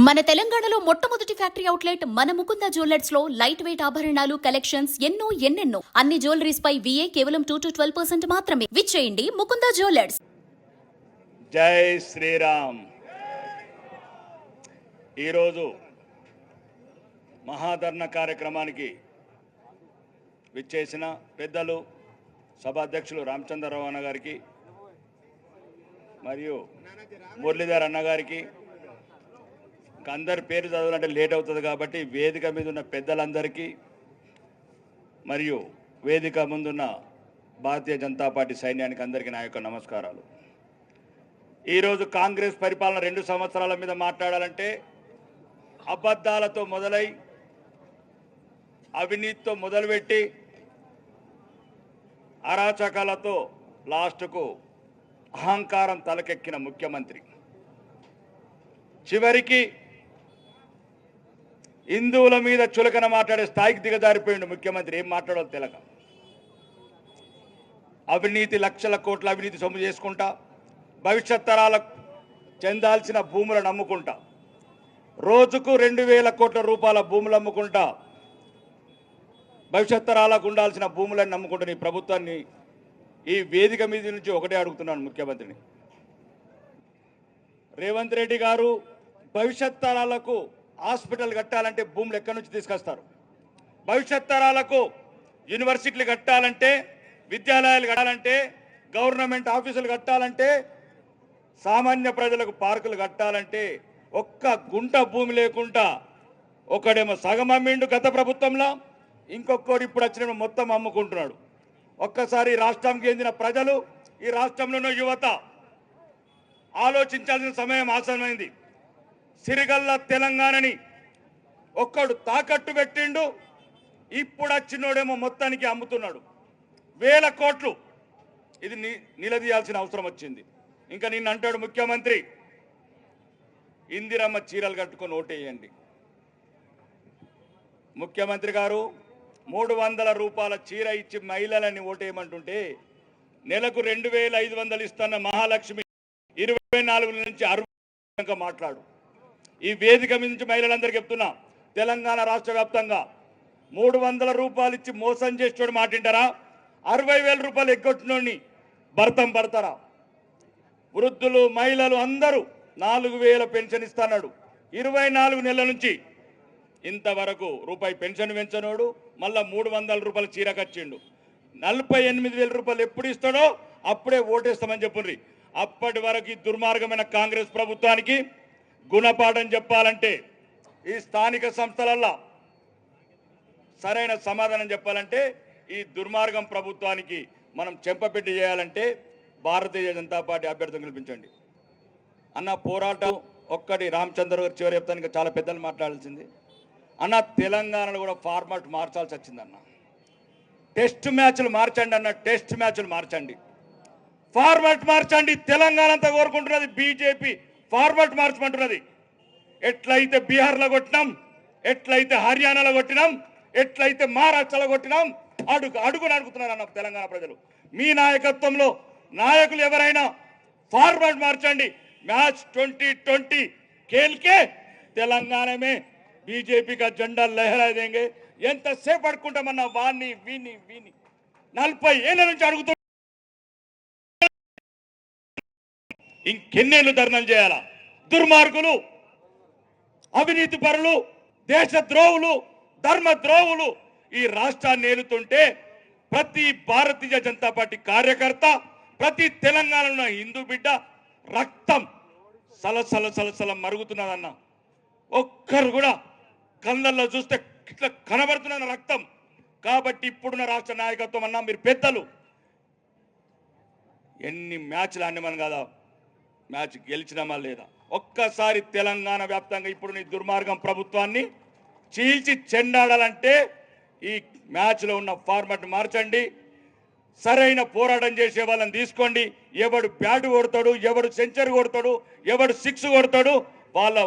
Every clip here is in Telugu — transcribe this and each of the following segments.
మన తెలంగాణలో మొట్టమొదటి ఫ్యాక్టరీ అవుట్లెట్ మన ముకుంద జ్యువెలర్స్ లో లైట్ వెయిట్ ఆభరణాలు కలెక్షన్స్ ఎన్నెన్నో అన్ని జ్యువెలరీస్ పై VA కేవలం 2 to 12% మాత్రమే. విచ్చేయండి ముకుంద జ్యువెలర్స్. జై శ్రీరామ్. ఈరోజు మహాధర్ణ కార్యక్రమానికి విచ్చేసిన పెద్దలు సభాధ్యక్షులు రామచంద్రరావు అన్న గారికి మరియు మురళీధర్ అన్న గారికి, అందరి పేరు చదవాలంటే లేట్ అవుతుంది కాబట్టి వేదిక మీద ఉన్న పెద్దలందరికీ మరియు వేదిక ముందున్న భారతీయ జనతా పార్టీ సైన్యానికి అందరికీ నా యొక్క నమస్కారాలు. ఈరోజు కాంగ్రెస్ పరిపాలన 2 సంవత్సరాల మీద మాట్లాడాలంటే అబద్ధాలతో మొదలై అవినీతితో మొదలుపెట్టి అరాచకాలతో లాస్ట్కు అహంకారం తలకెక్కిన ముఖ్యమంత్రి చివరికి హిందువుల మీద చులకన మాట్లాడే స్థాయికి దిగజారిపోయిండు ముఖ్యమంత్రి. ఏం మాట్లాడాలో తెలక అవినీతి, లక్షల కోట్ల అవినీతి సొమ్ము చేసుకుంటా, భవిష్యత్ తరాలకు చెందాల్సిన భూములను అమ్ముకుంటా, రోజుకు 2,000 కోట్ల రూపాయల భూములు అమ్ముకుంటా, భవిష్యత్ తరాలకు ఉండాల్సిన భూములను నమ్ముకుంటున్న ఈ ప్రభుత్వాన్ని ఈ వేదిక మీద నుంచి ఒకటే అడుగుతున్నాను ముఖ్యమంత్రిని. రేవంత్ రెడ్డి గారు భవిష్యత్ తరాలకు హాస్పిటల్ కట్టాలంటే భూములు ఎక్కడి నుంచి తీసుకొస్తారు? భవిష్యత్ తరాలకు యూనివర్సిటీలు కట్టాలంటే, విద్యాలయాలు కట్టాలంటే, గవర్నమెంట్ ఆఫీసులు కట్టాలంటే, సామాన్య ప్రజలకు పార్కులు కట్టాలంటే ఒక్క గుంట భూమి లేకుండా ఒకడేమో సగం అమ్మిండు గత ప్రభుత్వంలో, ఇంకొకటి ఇప్పుడు వచ్చిన మొత్తం అమ్ముకుంటున్నాడు. ఒక్కసారి రాష్ట్రానికి చెందిన ప్రజలు, ఈ రాష్ట్రంలో ఉన్న యువత ఆలోచించాల్సిన సమయం ఆసన్నమైంది. సిరిగల్ల తెలంగాణని ఒక్కడు తాకట్టు పెట్టిండు, ఇప్పుడు వచ్చినోడేమో మొత్తానికి అమ్ముతున్నాడు. 1,000 కోట్లు. ఇది నిలదీయాల్సిన అవసరం వచ్చింది. ఇంకా నిన్ను అంటాడు ముఖ్యమంత్రి, ఇందిరమ్మ చీరలు కట్టుకొని ఓటేయండి. ముఖ్యమంత్రి గారు 300 రూపాయల చీర ఇచ్చి మహిళలని ఓటేయమంటుంటే నెలకు 2,500 ఇస్తున్న మహాలక్ష్మి 24 నుంచి 60 మాట్లాడు. ఈ వేదిక నుంచి మహిళలందరికీ చెప్తున్నా, తెలంగాణ రాష్ట్ర వ్యాప్తంగా 300 రూపాయలు ఇచ్చి మోసం చేసేటోడు మాటింటారా? 60,000 రూపాయలు ఎగ్గొట్టినోడిని భర్తం పడతారా? వృద్ధులు, మహిళలు అందరూ 4,000 పెన్షన్ ఇస్తున్నాడు. 24 నెలల నుంచి ఇంతవరకు రూపాయి పెన్షన్ పెంచనోడు మళ్ళా 300 రూపాయల చీర కచ్చిండు. 48,000 రూపాయలు ఎప్పుడు ఇస్తాడో అప్పుడే ఓటేస్తామని చెప్పుండ్రి. అప్పటి వరకు ఈ దుర్మార్గమైన కాంగ్రెస్ ప్రభుత్వానికి గుణపాఠం చెప్పాలంటే, ఈ స్థానిక సంస్థలల్లో సరైన సమాధానం చెప్పాలంటే, ఈ దుర్మార్గం ప్రభుత్వానికి మనం చెంపపెట్టి చేయాలంటే భారతీయ జనతా పార్టీ అభ్యర్థులను గెలిపించండి అన్న. పోరాటం ఒక్కటి రామచంద్ర గారు చివరి చెప్తాను, ఇంకా చాలా పెద్దలు మాట్లాడాల్సింది అన్న. తెలంగాణలో కూడా ఫార్మాట్ మార్చాల్సి వచ్చిందన్న. టెస్ట్ మ్యాచ్లు మార్చండి అన్న, టెస్ట్ మ్యాచ్లు మార్చండి, ఫార్మాట్ మార్చండి. తెలంగాణ అంతా కోరుకుంటున్నది బీజేపీ ఫార్మాట్ మార్చమంటున్నది. ఎట్లయితే బీహార్లో కొట్టినాం, ఎట్లయితే హర్యానాలో కొట్టినాం, ఎట్లయితే మహారాష్ట్రలో కొట్టినాం, అడుగుని అడుగుతున్నారు అన్న తెలంగాణ ప్రజలు. మీ నాయకత్వంలో నాయకులు ఎవరైనా ఫార్మాట్ మార్చండి. మ్యాచ్ 2020 खेलके తెలంగాణ మే బీజేపీ కా జెండా లహరా దేంగే. ఎంతసేపు అడుకుంటామన్నా వాణ్ణి వీని 40 ఏళ్ళ నుంచి అడుగుతూ ఇంకెన్నేళ్ళు ధర్నాలు చేయాలా? దుర్మార్గులు, అవినీతి పరులు, దేశద్రోహులు, ధర్మద్రోహులు ఈ రాష్ట్రాన్ని ఏలుతుంటే ప్రతి భారతీయ జనతా పార్టీ కార్యకర్త, ప్రతి తెలంగాణలో హిందూ బిడ్డ రక్తం సలసల మరుగుతున్నదన్న. ఒక్కరు కూడా కళ్ళల్లో చూస్తే ఇట్లా కనబడుతున్న రక్తం. కాబట్టి ఇప్పుడున్న రాష్ట్ర నాయకత్వం అన్నా, మీరు పెద్దలు ఎన్ని మ్యాచ్లు ఆడినామని కదా, మ్యాచ్ గెలిచినామా లేదా? ఒక్కసారి తెలంగాణ వ్యాప్తంగా ఇప్పుడు నీ దుర్మార్గం ప్రభుత్వాన్ని చీల్చి చెండాడాలంటే ఈ మ్యాచ్లో ఉన్న ఫార్మాట్ మార్చండి. సరైన పోరాటం చేసే వాళ్ళని తీసుకోండి. ఎవడు బ్యాట్ కొడతాడు, ఎవడు సెంచరీ కొడతాడు, ఎవడు 6 కొడతాడు, వాళ్ళ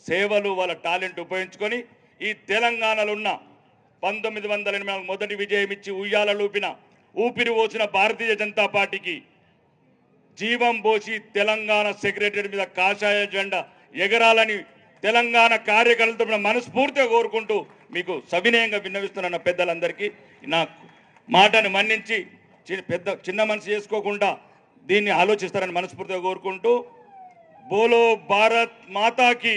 సేవలు, వాళ్ళ టాలెంట్ ఉపయోగించుకొని ఈ తెలంగాణలో ఉన్న 1984 మొదటి విజయం ఇచ్చి ఉయ్యాల లూపిన, ఊపిరి పోసిన భారతీయ జనతా పార్టీకి జీవం పోసి తెలంగాణ సెక్రటరీ మీద కాషాయ జెండా ఎగరాలని తెలంగాణ కార్యకర్తలతో మనస్ఫూర్తిగా కోరుకుంటూ మీకు సవినయంగా విన్నవిస్తున్న పెద్దలందరికీ నా మాటను మన్నించి చిన్న మనసు చేసుకోకుండా దీన్ని ఆలోచిస్తారని మనస్ఫూర్తిగా కోరుకుంటూ బోలో భారత్ మాతాకి